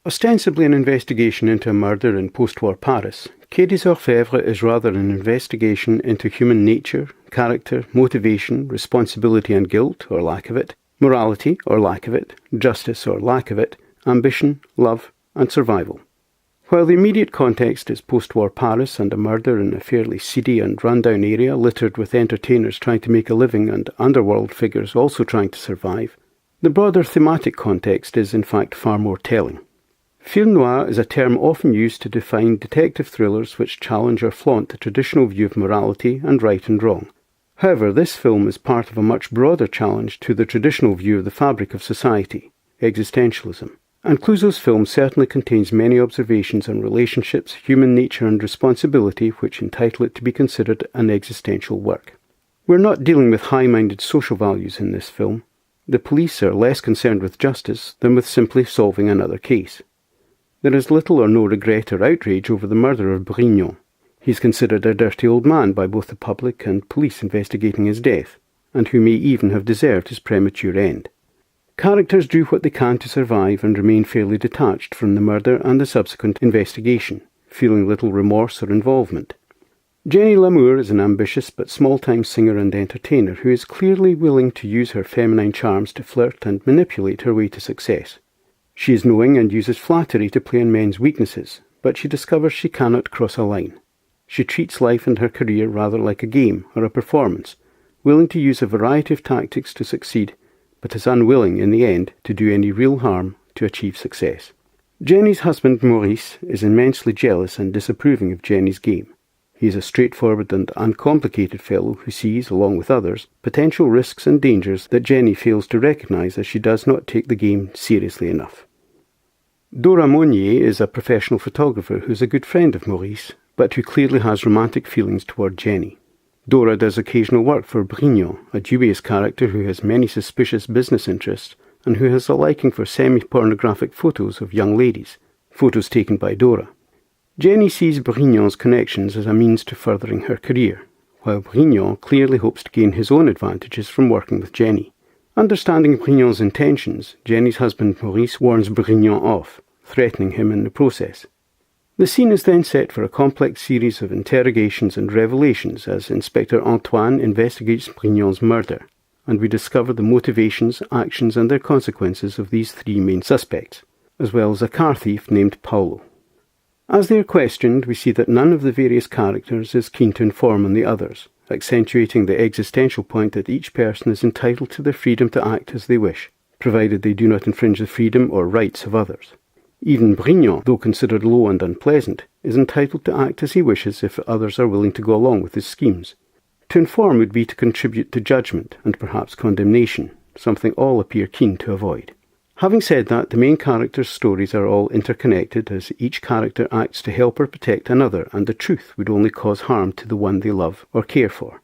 Ostensibly an investigation into a murder in post-war Paris, Quai des Orfèvres is rather an investigation into human nature, character, motivation, responsibility and guilt, or lack of it, morality, or lack of it, justice, or lack of it, ambition, love, and survival. While the immediate context is post-war Paris and a murder in a fairly seedy and run-down area littered with entertainers trying to make a living and underworld figures also trying to survive, the broader thematic context is in fact far more telling. Film noir is a term often used to define detective thrillers which challenge or flaunt the traditional view of morality and right and wrong. However, this film is part of a much broader challenge to the traditional view of the fabric of society, existentialism. And Clouzot's film certainly contains many observations on relationships, human nature and responsibility which entitle it to be considered an existential work. We're not dealing with high-minded social values in this film. The police are less concerned with justice than with simply solving another case. There is little or no regret or outrage over the murder of Brignon. He is considered a dirty old man by both the public and police investigating his death, and who may even have deserved his premature end. Characters do what they can to survive and remain fairly detached from the murder and the subsequent investigation, feeling little remorse or involvement. Jenny Lamour is an ambitious but small-time singer and entertainer who is clearly willing to use her feminine charms to flirt and manipulate her way to success. She is knowing and uses flattery to play on men's weaknesses, but she discovers she cannot cross a line. She treats life and her career rather like a game or a performance, willing to use a variety of tactics to succeed, but is unwilling in the end to do any real harm to achieve success. Jenny's husband Maurice is immensely jealous and disapproving of Jenny's game. He is a straightforward and uncomplicated fellow who sees, along with others, potential risks and dangers that Jenny fails to recognise as she does not take the game seriously enough. Dora Monnier is a professional photographer who is a good friend of Maurice, but who clearly has romantic feelings toward Jenny. Dora does occasional work for Brignon, a dubious character who has many suspicious business interests and who has a liking for semi-pornographic photos of young ladies, photos taken by Dora. Jenny sees Brignon's connections as a means to furthering her career, while Brignon clearly hopes to gain his own advantages from working with Jenny. Understanding Brignon's intentions, Jenny's husband Maurice warns Brignon off, threatening him in the process. The scene is then set for a complex series of interrogations and revelations as Inspector Antoine investigates Brignon's murder, and we discover the motivations, actions and their consequences of these three main suspects, as well as a car thief named Paolo. As they are questioned, we see that none of the various characters is keen to inform on the others, accentuating the existential point that each person is entitled to their freedom to act as they wish, provided they do not infringe the freedom or rights of others. Even Brignon, though considered low and unpleasant, is entitled to act as he wishes if others are willing to go along with his schemes. To inform would be to contribute to judgment and perhaps condemnation, something all appear keen to avoid. Having said that, the main characters' stories are all interconnected as each character acts to help or protect another, and the truth would only cause harm to the one they love or care for.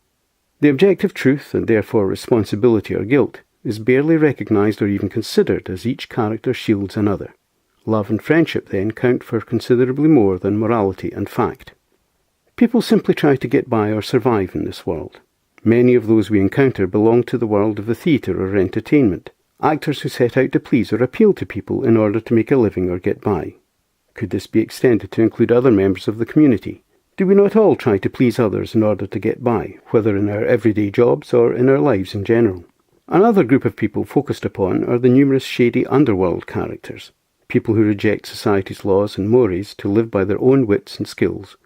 The objective truth, and therefore responsibility or guilt, is barely recognised or even considered as each character shields another. Love and friendship then count for considerably more than morality and fact. People simply try to get by or survive in this world. Many of those we encounter belong to the world of the theatre or entertainment. Actors who set out to please or appeal to people in order to make a living or get by. Could this be extended to include other members of the community? Do we not all try to please others in order to get by, whether in our everyday jobs or in our lives in general? Another group of people focused upon are the numerous shady underworld characters, people who reject society's laws and mores to live by their own wits and skills.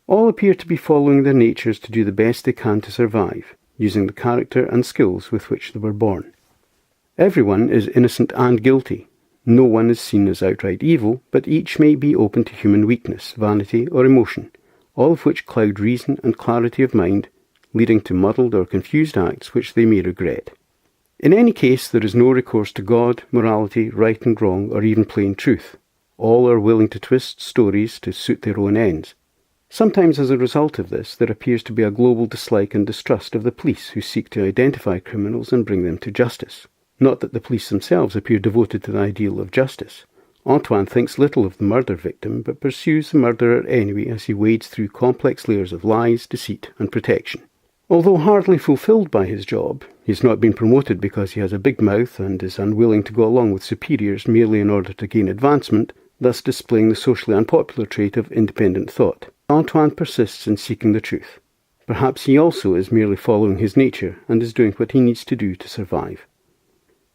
All appear to be following their natures to do the best they can to survive, using the character and skills with which they were born. Everyone is innocent and guilty. No one is seen as outright evil, but each may be open to human weakness, vanity, or emotion, all of which cloud reason and clarity of mind, leading to muddled or confused acts which they may regret. In any case, there is no recourse to God, morality, right and wrong, or even plain truth. All are willing to twist stories to suit their own ends. Sometimes as a result of this, there appears to be a global dislike and distrust of the police who seek to identify criminals and bring them to justice. Not that the police themselves appear devoted to the ideal of justice. Antoine thinks little of the murder victim, but pursues the murderer anyway as he wades through complex layers of lies, deceit, and protection. Although hardly fulfilled by his job, he has not been promoted because he has a big mouth and is unwilling to go along with superiors merely in order to gain advancement, thus displaying the socially unpopular trait of independent thought. Antoine persists in seeking the truth. Perhaps he also is merely following his nature and is doing what he needs to do to survive.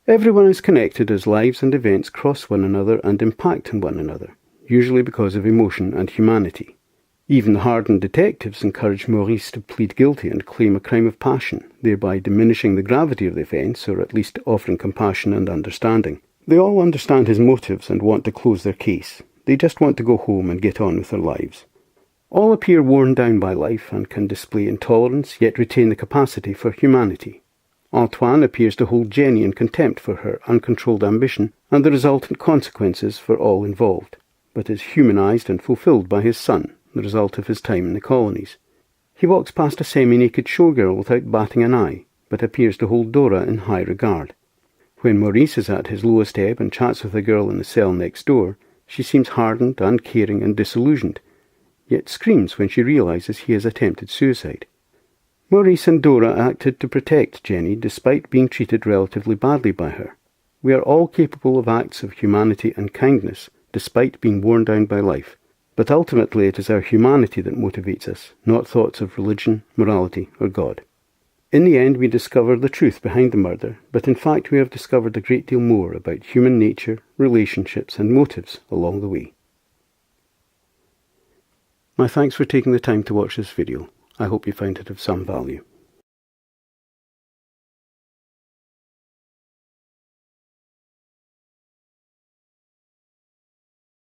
Everyone is connected as lives and events cross one another and impact on one another, usually because of emotion and humanity. Even the hardened detectives encourage Maurice to plead guilty and claim a crime of passion, thereby diminishing the gravity of the offence, or at least offering compassion and understanding. They all understand his motives and want to close their case. They just want to go home and get on with their lives. All appear worn down by life and can display intolerance, yet retain the capacity for humanity. Antoine appears to hold Jenny in contempt for her uncontrolled ambition and the resultant consequences for all involved, but is humanized and fulfilled by his son, the result of his time in the colonies. He walks past a semi-naked showgirl without batting an eye, but appears to hold Dora in high regard. When Maurice is at his lowest ebb and chats with a girl in the cell next door, she seems hardened, uncaring and disillusioned, yet screams when she realizes he has attempted suicide. Maurice and Dora acted to protect Jenny despite being treated relatively badly by her. We are all capable of acts of humanity and kindness despite being worn down by life, but ultimately it is our humanity that motivates us, not thoughts of religion, morality or God. In the end we discover the truth behind the murder, but in fact we have discovered a great deal more about human nature, relationships and motives along the way. My thanks for taking the time to watch this video. I hope you found it of some value.